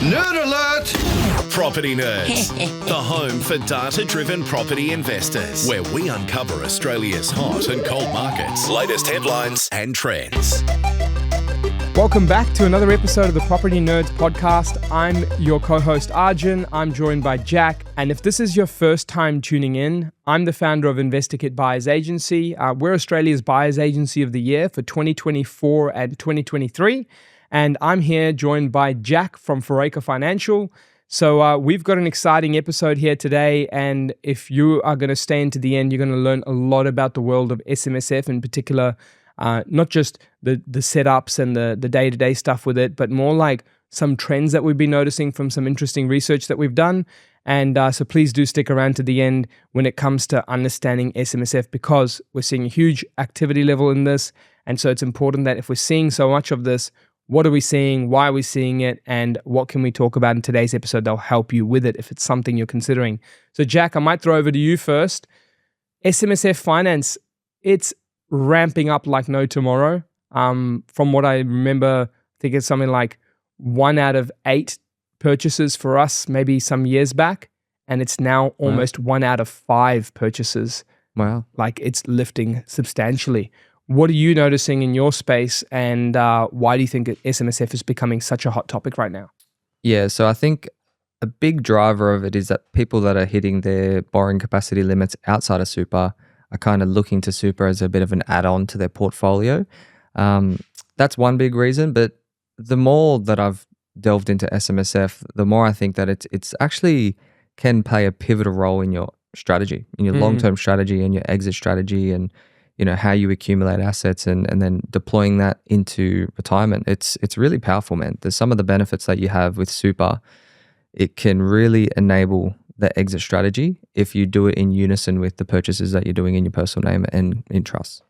Nerd alert! Property Nerds, the home for data-driven property investors, where we uncover Australia's hot and cold markets, latest headlines and trends. Welcome back to another episode of the Property Nerds podcast. I'm your co-host Arjun. I'm joined by Jack. And if this is your first time tuning in, I'm the founder of InvestorKit Buyers Agency. We're Australia's Buyers Agency of the Year for 2024 and 2023. And I'm here joined by Jack from Fouracre Financial. So we've got an exciting episode here today. And if you are going to stay into the end, you're going to learn a lot about the world of SMSF in particular. Not just the setups and the day-to-day stuff with it, but more like some trends that we've been noticing from some interesting research that we've done. And so please do stick around to the end when it comes to understanding SMSF, because we're seeing a huge activity level in this. And so it's important that if we're seeing so much of this, what are we seeing? Why are we seeing it? And what can we talk about in today's episode that'll help you with it if it's something you're considering? So Jack, I might throw over to you first. SMSF finance, it's ramping up like no tomorrow. From what I remember, I think it's something like 1 out of 8 purchases for us, maybe some years back. And it's now almost 1 out of 5 purchases. Wow. Like it's lifting substantially. What are you noticing in your space, and why do you think SMSF is becoming such a hot topic right now? Yeah, so I think a big driver of it is that people that are hitting their borrowing capacity limits outside of super are kind of looking to super as a bit of an add-on to their portfolio. That's one big reason, but the more that I've delved into SMSF, the more I think that it's actually can play a pivotal role in your strategy, in your long-term strategy and your exit strategy, and you know how you accumulate assets and then deploying that into retirement. It's really powerful, man. There's some of the benefits that you have with super. It can really enable the exit strategy if you do it in unison with the purchases that you're doing in your personal name and in trust.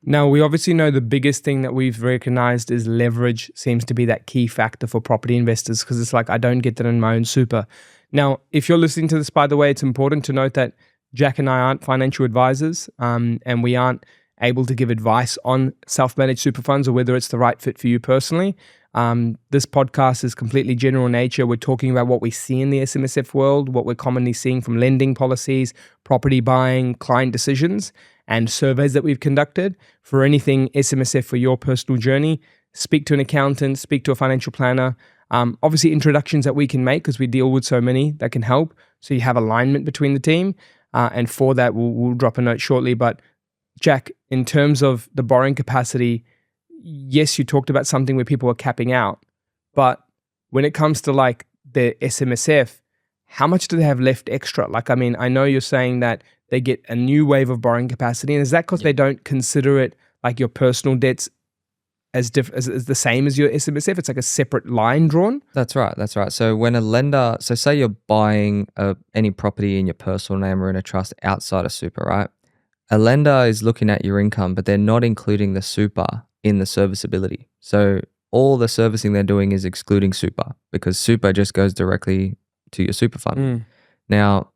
Now, we obviously know the biggest thing that we've recognized is leverage seems to be that key factor for property investors, because it's like, I don't get that in my own super. Now, if you're listening to this, by the way, it's important to note that Jack and I aren't financial advisors, and we aren't able to give advice on self-managed super funds or whether it's the right fit for you personally. This podcast is completely general in nature. We're talking about what we see in the SMSF world, what we're commonly seeing from lending policies, property buying, client decisions, and surveys that we've conducted. For anything SMSF for your personal journey, speak to an accountant, speak to a financial planner. Obviously, introductions that we can make, because we deal with so many that can help. So you have alignment between the team. And for that, we'll drop a note shortly. But Jack, in terms of the borrowing capacity, yes, you talked about something where people are capping out. But when it comes to like the SMSF, how much do they have left extra? Like, I mean, I know you're saying that they get a new wave of borrowing capacity. And is that because they don't consider it like your personal debts as the same as your SMSF? It's like a separate line drawn? That's right. So when a lender, so say you're buying any property in your personal name or in a trust outside of super, right? A lender is looking at your income, but they're not including the super in the serviceability. So all the servicing they're doing is excluding super, because super just goes directly to your super fund. Now,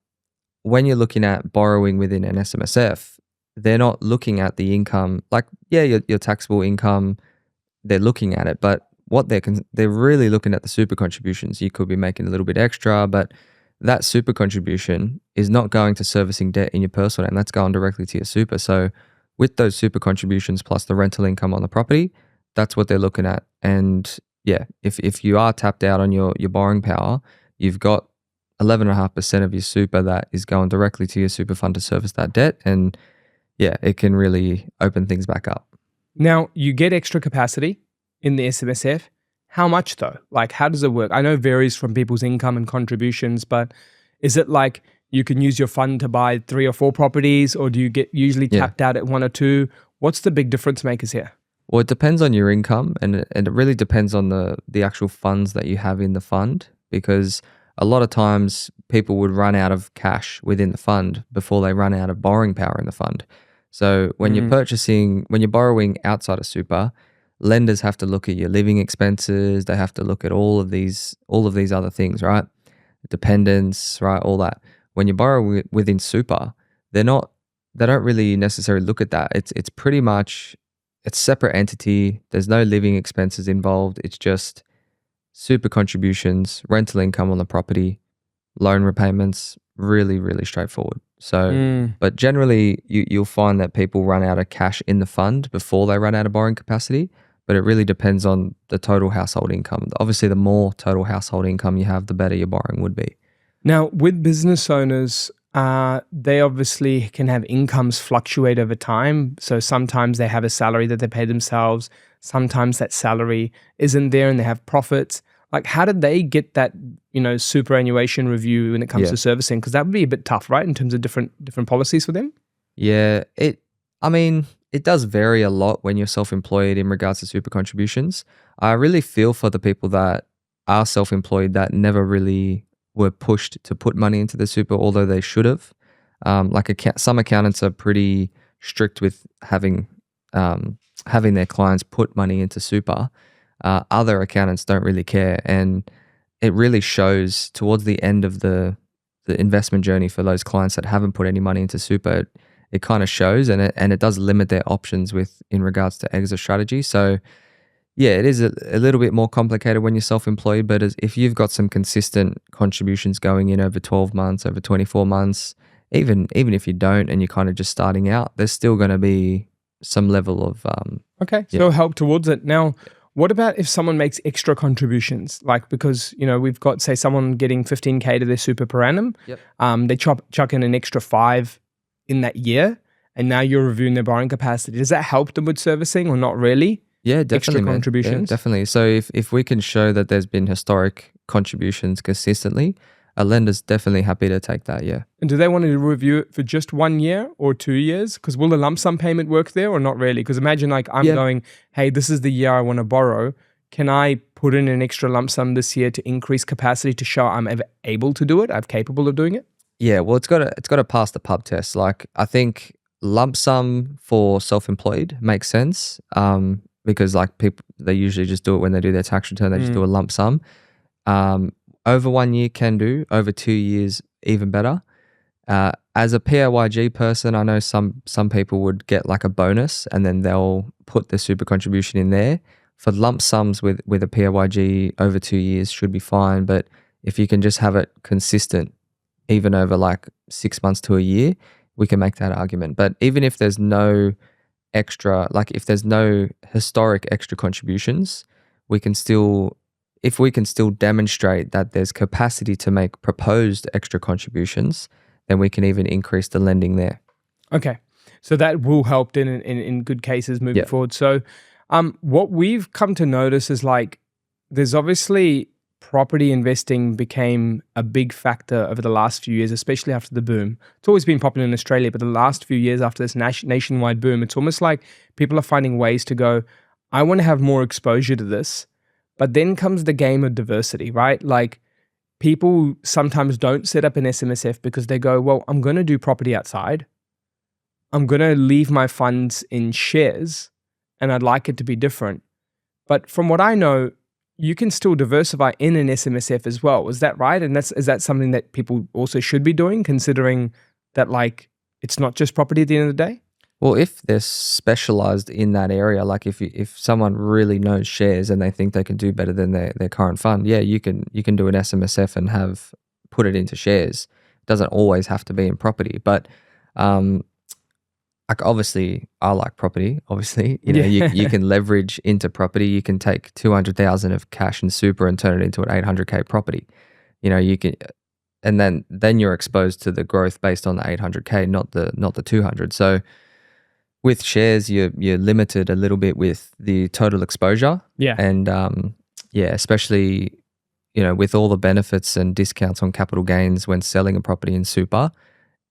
when you're looking at borrowing within an SMSF, they're not looking at the income, like, yeah, your taxable income, they're looking at it, but what they're really looking at the super contributions. You could be making a little bit extra, but that super contribution is not going to servicing debt in your personal name. That's going directly to your super. So with those super contributions plus the rental income on the property, that's what they're looking at. And yeah, if you are tapped out on your borrowing power, you've got 11.5% of your super that is going directly to your super fund to service that debt. And yeah, it can really open things back up. Now, you get extra capacity in the SMSF. How much though? Like, how does it work? I know it varies from people's income and contributions, but is it like you can use your fund to buy 3 or 4 properties, or do you get usually tapped out at 1 or 2? What's the big difference makers here? Well, it depends on your income, and it really depends on the actual funds that you have in the fund, because a lot of times people would run out of cash within the fund before they run out of borrowing power in the fund. So when you're borrowing outside of super, lenders have to look at your living expenses. They have to look at all of these other things, right? Dependents, right? All that. When you borrow within super, they don't really necessarily look at that. It's pretty much, it's separate entity. There's no living expenses involved. It's just super contributions, rental income on the property, loan repayments, really, really straightforward. So, but generally you'll find that people run out of cash in the fund before they run out of borrowing capacity, but it really depends on the total household income. Obviously, the more total household income you have, the better your borrowing would be. Now, with business owners, they obviously can have incomes fluctuate over time. So sometimes they have a salary that they pay themselves. Sometimes that salary isn't there and they have profits. Like, how did they get that, superannuation review when it comes to servicing? Because that would be a bit tough, right, in terms of different policies for them? Yeah, it does vary a lot when you're self-employed in regards to super contributions. I really feel for the people that are self-employed that never really were pushed to put money into the super, although they should have. Some accountants are pretty strict with having their clients put money into super. Other accountants don't really care, and it really shows towards the end of the investment journey for those clients that haven't put any money into super. It kind of shows, and it does limit their options in regards to exit strategy. So yeah, it is a little bit more complicated when you're self-employed, but if you've got some consistent contributions going in over 12 months, over 24 months, even if you don't and you're kind of just starting out, there's still going to be some level of so help towards it. Now, what about if someone makes extra contributions? Like, because we've got, say, someone getting 15K to their super per annum. They chuck in an extra 5 in that year, and now you're reviewing their borrowing capacity. Does that help them with servicing or not really? Yeah, definitely. Extra contributions? Yeah, definitely. So if we can show that there's been historic contributions consistently, a lender's definitely happy to take that, yeah. And do they want to review it for just 1 year or 2 years? Because will the lump sum payment work there or not really? Because imagine I'm going, hey, this is the year I want to borrow. Can I put in an extra lump sum this year to increase capacity to show I'm able to do it? I'm capable of doing it? Yeah, well, it's got to pass the pub test. Like, I think lump sum for self-employed makes sense. Because people, they usually just do it when they do their tax return. They just do a lump sum. Over 1 year can do. Over 2 years, even better. As a PAYG person, I know some people would get like a bonus and then they'll put the super contribution in there. For lump sums with a PAYG, over 2 years should be fine. But if you can just have it consistent, even over 6 months to a year, we can make that argument. But even if there's no extra, if there's no historic extra contributions, if we can still demonstrate that there's capacity to make proposed extra contributions, then we can even increase the lending there. Okay, so that will help in good cases moving forward. So what we've come to notice is there's obviously property investing became a big factor over the last few years, especially after the boom. It's always been popular in Australia, but the last few years after this nationwide boom, it's almost like people are finding ways to go, I want to have more exposure to this. But then comes the game of diversity, right? People sometimes don't set up an SMSF because they go, well, I'm going to do property outside. I'm going to leave my funds in shares and I'd like it to be different. But from what I know, you can still diversify in an SMSF as well. Is that right? And is that something that people also should be doing, considering that it's not just property at the end of the day? Well, if they're specialized in that area, if someone really knows shares and they think they can do better than their current fund, you can do an SMSF and put it into shares. It doesn't always have to be in property, but obviously I like property. Obviously, you can leverage into property. You can take 200,000 of cash and super and turn it into an 800K property. You can, and then you're exposed to the growth based on the 800K, not the 200. So with shares, you're limited a little bit with the total exposure. Yeah. And especially, with all the benefits and discounts on capital gains when selling a property in super,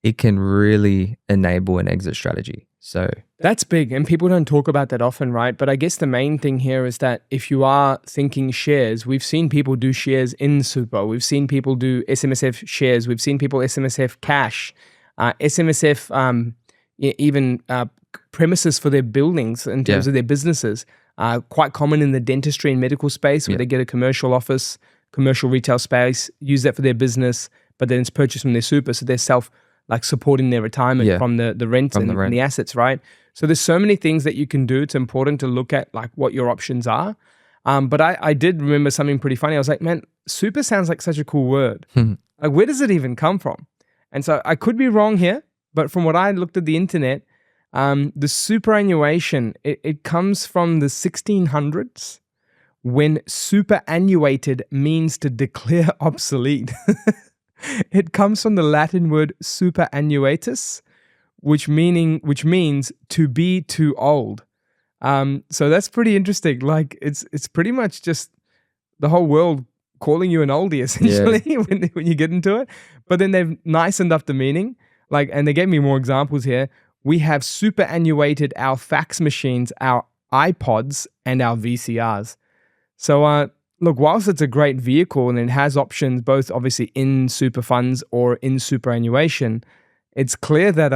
it can really enable an exit strategy. So that's big, and people don't talk about that often, right? But I guess the main thing here is that if you are thinking shares, we've seen people do shares in super. We've seen people do SMSF shares. We've seen people SMSF cash, SMSF even premises for their buildings in terms of their businesses. Quite common in the dentistry and medical space where they get a commercial office, commercial retail space, use that for their business, but then it's purchased from their super, so they're supporting their retirement from the rent and the assets, right? So there's so many things that you can do. It's important to look at what your options are. But I did remember something pretty funny. I was like, man, super sounds like such a cool word. Like, where does it even come from? And so I could be wrong here, but from what I looked at the internet, the superannuation, it comes from the 1600s when superannuated means to declare obsolete. It comes from the Latin word superannuatus, which means to be too old. So that's pretty interesting. Like it's pretty much just the whole world calling you an oldie essentially when you get into it. But then they've nicened up the meaning. Like, and they gave me more examples here. We have superannuated our fax machines, our iPods, and our VCRs. So look, whilst it's a great vehicle and it has options both obviously in super funds or in superannuation, it's clear that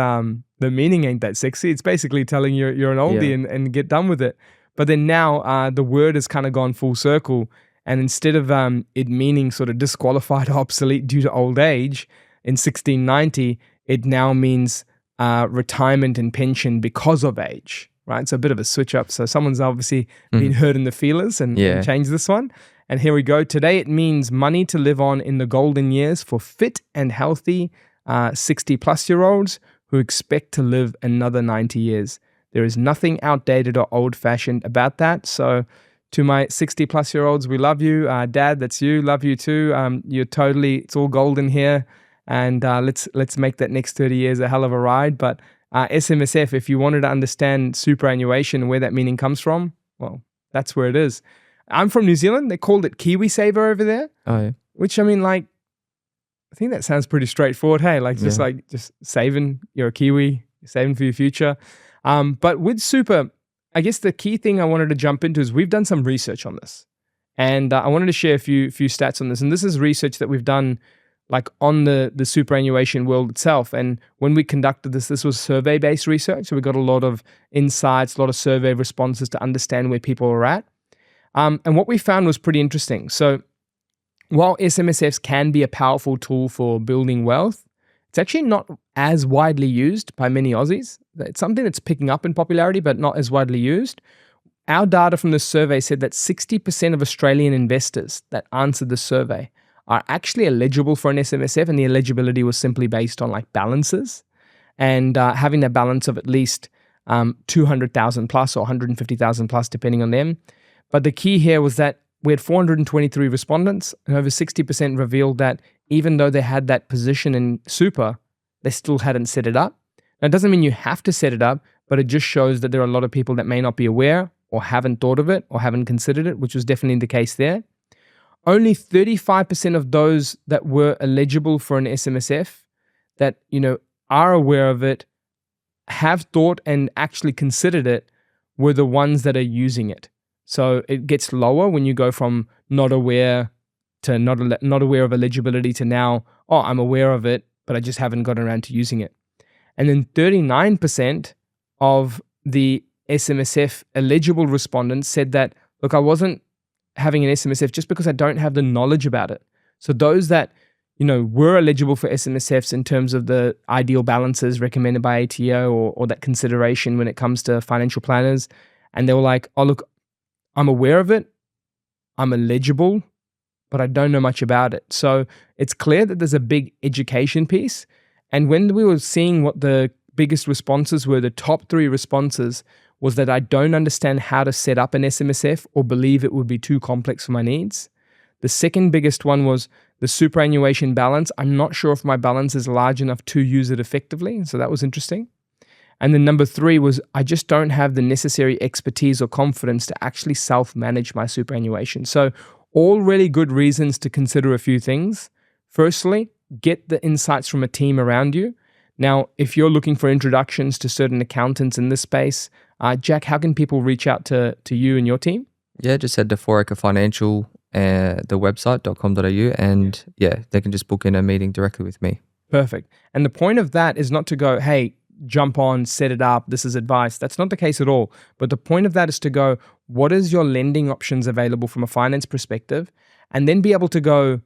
the meaning ain't that sexy. It's basically telling you you're an oldie and get done with it. But then now the word has kind of gone full circle. And instead of it meaning sort of disqualified or obsolete due to old age in 1690, it now means retirement and pension because of age, right? So a bit of a switch up. So someone's obviously been hurt in the feelers and changed this one. And here we go. Today it means money to live on in the golden years for fit and healthy 60-plus-year-olds who expect to live another 90 years. There is nothing outdated or old-fashioned about that. So to my 60-plus-year-olds, we love you. Dad, that's you. Love you too. You're totally, it's all golden here. And let's make that next 30 years a hell of a ride. But SMSF, if you wanted to understand superannuation and where that meaning comes from, well, that's where it is. I'm from New Zealand. They called it KiwiSaver over there. Oh, yeah. Which, I mean, like, I think that sounds pretty straightforward. Hey, like just saving. You're a Kiwi, saving for your future. But with super, I guess the key thing I wanted to jump into is we've done some research on this. And I wanted to share a few stats on this. And this is research that we've done like on the superannuation world itself. And when we conducted this was survey-based research. So we got a lot of insights, a lot of survey responses to understand where people are at. And what we found was pretty interesting. So while SMSFs can be a powerful tool for building wealth, it's actually not as widely used by many Aussies. It's something that's picking up in popularity, but not as widely used. Our data from the survey said that 60% of Australian investors that answered the survey are actually eligible for an SMSF, and the eligibility was simply based on like balances and having a balance of at least 200,000 plus or 150,000 plus, depending on them. But the key here was that we had 423 respondents, and over 60% revealed that even though they had that position in super, they still hadn't set it up. Now, it doesn't mean you have to set it up, but it just shows that there are a lot of people that may not be aware or haven't thought of it or haven't considered it, which was definitely the case there. Only 35% of those that were eligible for an SMSF that, are aware of it, have thought and actually considered it, were the ones that are using it. So it gets lower when you go from not aware to not aware of eligibility to now, I'm aware of it, but I just haven't gotten around to using it. And then 39% of the SMSF eligible respondents said that, look, I wasn't having an SMSF just because I don't have the knowledge about it. So those that, were eligible for SMSFs in terms of the ideal balances recommended by ATO or that consideration when it comes to financial planners, and they were like, oh, look, I'm aware of it, I'm eligible, but I don't know much about it. So it's clear that there's a big education piece. And when we were seeing what the biggest responses were, the top 3 responses was that I don't understand how to set up an SMSF or believe it would be too complex for my needs. The second biggest one was the superannuation balance. I'm not sure if my balance is large enough to use it effectively. So that was interesting. And then number 3 was I just don't have the necessary expertise or confidence to actually self-manage my superannuation. So all really good reasons to consider a few things. Firstly, get the insights from a team around you. Now, if you're looking for introductions to certain accountants in this space, Jack, how can people reach out to you and your team? Yeah, just head to Fouracre Financial, the website.com.au, and they can just book in a meeting directly with me. Perfect. And the point of that is not to go, hey, jump on, set it up, this is advice. That's not the case at all. But the point of that is to go, what is your lending options available from a finance perspective? And then be able to go,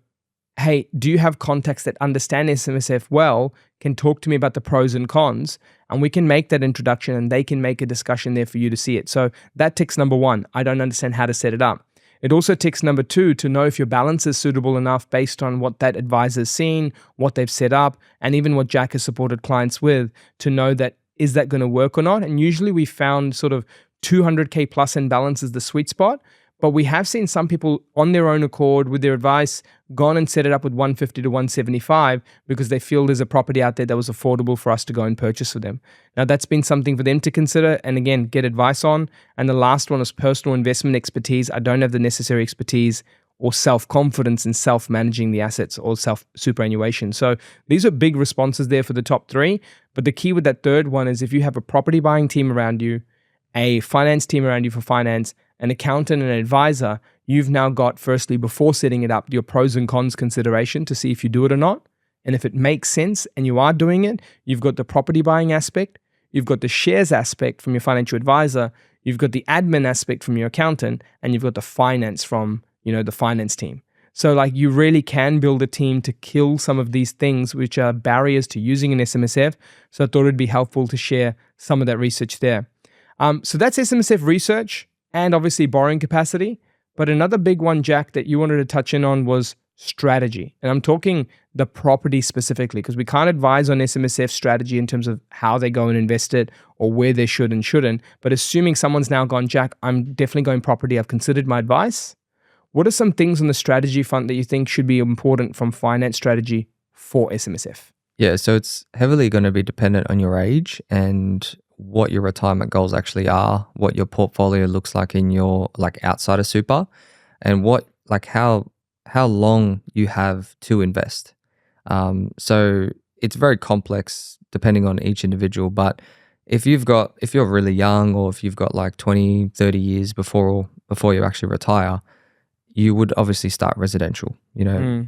hey, do you have contacts that understand SMSF well, can talk to me about the pros and cons, and we can make that introduction and they can make a discussion there for you to see it. So that ticks number 1. I don't understand how to set it up. It also ticks number 2 to know if your balance is suitable enough based on what that advisor's seen, what they've set up, and even what Jack has supported clients with to know that is that going to work or not. And usually we found sort of 200K plus in balance is the sweet spot. But we have seen some people on their own accord with their advice gone and set it up with 150 to 175 because they feel there's a property out there that was affordable for us to go and purchase for them. Now that's been something for them to consider and again, get advice on. And the last one is personal investment expertise. I don't have the necessary expertise or self-confidence in self-managing the assets or self-superannuation. So these are big responses there for the top 3. But the key with that third one is if you have a property buying team around you, a finance team around you for finance, an accountant and an advisor, you've now got, firstly, before setting it up, your pros and cons consideration to see if you do it or not. And if it makes sense and you are doing it, you've got the property buying aspect, you've got the shares aspect from your financial advisor, you've got the admin aspect from your accountant, and you've got the finance from, the finance team. So like you really can build a team to kill some of these things which are barriers to using an SMSF. So I thought it'd be helpful to share some of that research there. So that's SMSF research and obviously borrowing capacity. But another big one, Jack, that you wanted to touch in on was strategy. And I'm talking the property specifically because we can't advise on SMSF strategy in terms of how they go and invest it or where they should and shouldn't. But assuming someone's now gone, Jack, I'm definitely going property. I've considered my advice. What are some things on the strategy front that you think should be important from finance strategy for SMSF? Yeah, so it's heavily going to be dependent on your age and what your retirement goals actually are, what your portfolio looks like in your outside of super, and how long you have to invest. So it's very complex depending on each individual. But if you're really young or if you've got 20, 30 years before you actually retire, you would obviously start residential.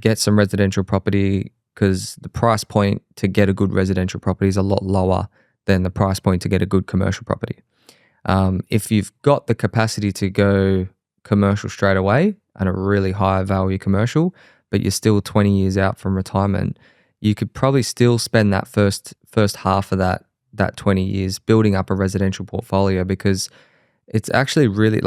Get some residential property because the price point to get a good residential property is a lot lower than the price point to get a good commercial property. If you've got the capacity to go commercial straight away and a really high value commercial, but you're still 20 years out from retirement, you could probably still spend that first half of that 20 years building up a residential portfolio because it's actually really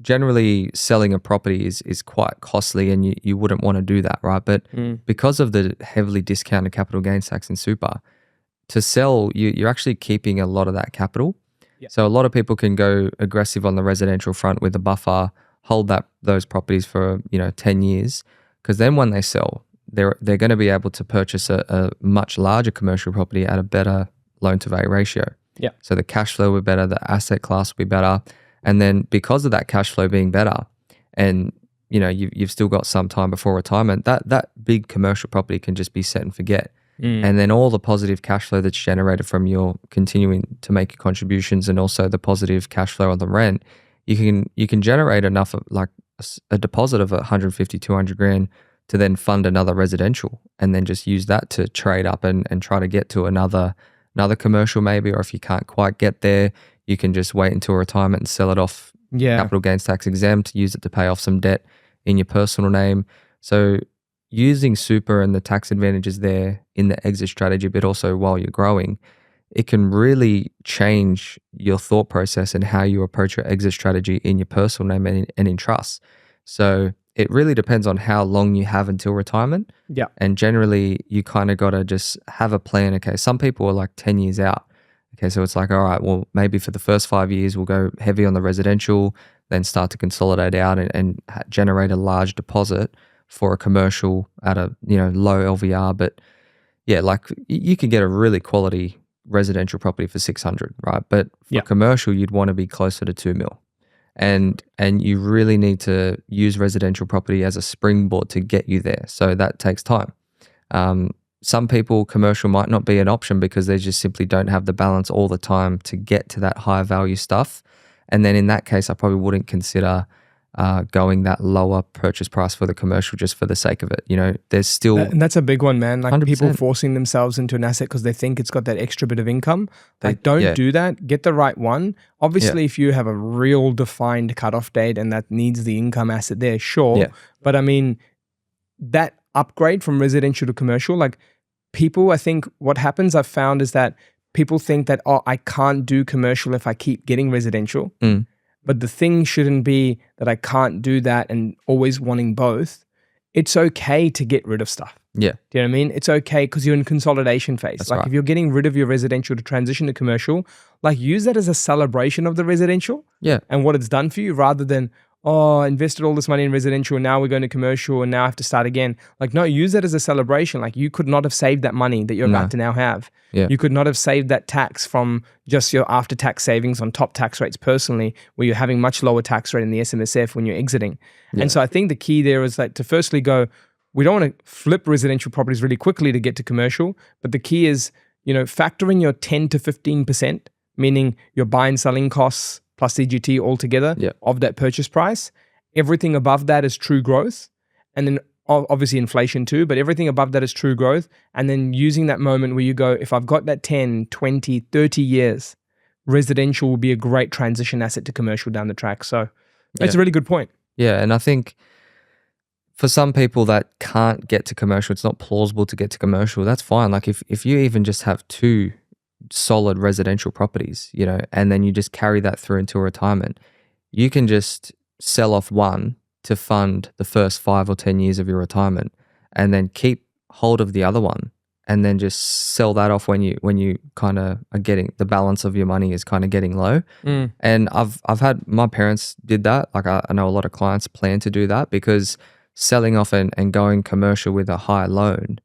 generally selling a property is quite costly and you wouldn't want to do that, right? But because of the heavily discounted capital gains tax in super, to sell, you're actually keeping a lot of that capital. Yeah. So a lot of people can go aggressive on the residential front with a buffer, hold those properties for 10 years, because then when they sell, they're going to be able to purchase a much larger commercial property at a better loan to value ratio. Yeah. So the cash flow will be better, the asset class will be better, and then because of that cash flow being better, and you've still got some time before retirement, that big commercial property can just be set and forget. And then all the positive cash flow that's generated from your continuing to make your contributions and also the positive cash flow on the rent, you can generate enough of a deposit of 150, 200 grand to then fund another residential and then just use that to trade up and try to get to another commercial maybe, or if you can't quite get there, you can just wait until retirement and sell it off capital gains tax exempt, use it to pay off some debt in your personal name. So using super and the tax advantages there in the exit strategy, but also while you're growing, it can really change your thought process and how you approach your exit strategy in your personal name and in trust. So it really depends on how long you have until retirement. Yeah. And generally, you kind of got to just have a plan. Okay, some people are 10 years out. Okay, so it's all right, well, maybe for the first 5 years, we'll go heavy on the residential, then start to consolidate out and generate a large deposit for a commercial at a low LVR. But yeah, you can get a really quality residential property for 600, right? But for commercial, you'd want to be closer to 2 mil. And you really need to use residential property as a springboard to get you there. So that takes time. Some people, commercial might not be an option because they just simply don't have the balance all the time to get to that higher value stuff. And then in that case, I probably wouldn't consider going that lower purchase price for the commercial just for the sake of it. There's still... And that's a big one, man. 100%. People forcing themselves into an asset because they think it's got that extra bit of income. Don't do that. Get the right one. Obviously, if you have a real defined cutoff date and that needs the income asset there, sure. Yeah. But I mean, that upgrade from residential to commercial, people, I think what happens I've found is that people think that, I can't do commercial if I keep getting residential. But the thing shouldn't be that I can't do that and always wanting both. It's okay to get rid of stuff. Yeah. Do you know what I mean? It's okay because you're in consolidation phase. That's like right. if you're getting rid of your residential to transition to commercial, like use that as a celebration of the residential and what it's done for you rather than, oh, I invested all this money in residential and now we're going to commercial and now I have to start again. Like, no, use that as a celebration. Like you could not have saved that money that you're about to now have. Yeah. You could not have saved that tax from just your after-tax savings on top tax rates personally, where you're having much lower tax rate in the SMSF when you're exiting. Yeah. And so I think the key there is like to firstly go, we don't want to flip residential properties really quickly to get to commercial, but the key is, factor in your 10 to 15%, meaning your buy and selling costs plus CGT altogether of that purchase price. Everything above that is true growth. And then obviously inflation too, but everything above that is true growth. And then using that moment where you go, if I've got that 10, 20, 30 years, residential will be a great transition asset to commercial down the track. So it's a really good point. Yeah, and I think for some people that can't get to commercial, it's not plausible to get to commercial, that's fine. Like if you even just have 2 solid residential properties, and then you just carry that through into retirement, you can just sell off one to fund the first 5 or 10 years of your retirement and then keep hold of the other one and then just sell that off when you kind of are getting the balance of your money is kind of getting low. And I've had, my parents did that. Like I know a lot of clients plan to do that because selling off and going commercial with a high loan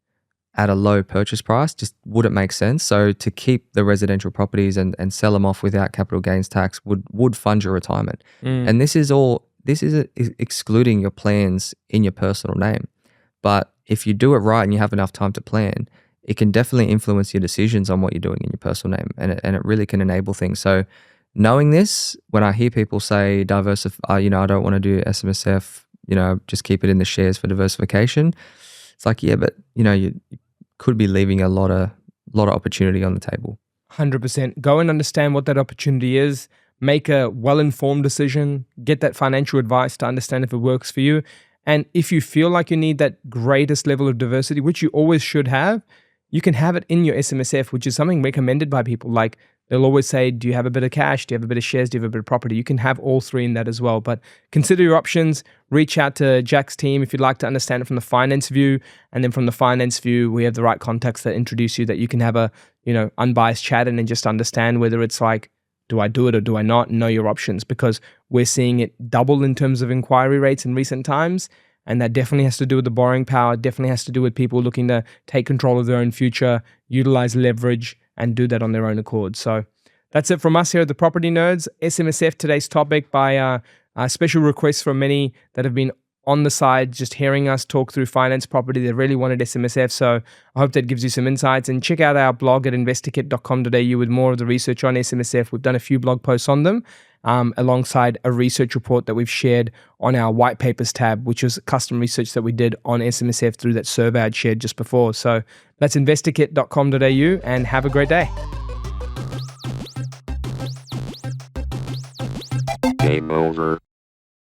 at a low purchase price just wouldn't make sense. So to keep the residential properties and sell them off without capital gains tax would fund your retirement. And this is excluding your plans in your personal name. But if you do it right and you have enough time to plan, it can definitely influence your decisions on what you're doing in your personal name, and it really can enable things. So knowing this, when I hear people say diversify, I don't want to do SMSF, just keep it in the shares for diversification. It's like, yeah, but you could be leaving a lot of opportunity on the table. 100%. Go and understand what that opportunity is. Make a well-informed decision. Get that financial advice to understand if it works for you. And if you feel like you need that greatest level of diversity, which you always should have, you can have it in your SMSF, which is something recommended by people. Like they'll always say, do you have a bit of cash? Do you have a bit of shares? Do you have a bit of property? You can have all 3 in that as well. But consider your options. Reach out to Jack's team if you'd like to understand it from the finance view. And then from the finance view, we have the right contacts that introduce you that you can have a, unbiased chat and then just understand whether it's like, do I do it or do I not? Know your options, because we're seeing it double in terms of inquiry rates in recent times. And that definitely has to do with the borrowing power, definitely has to do with people looking to take control of their own future, utilize leverage, and do that on their own accord. So that's it from us here at the Property Nerds. SMSF, today's topic, by a special request from many that have been on the side, just hearing us talk through finance property. They really wanted SMSF. So I hope that gives you some insights. And check out our blog at investorkit.com.au with more of the research on SMSF. We've done a few blog posts on them, alongside a research report that we've shared on our white papers tab, which was custom research that we did on SMSF through that survey I'd shared just before. So that's investorkit.com.au, and have a great day. Game over.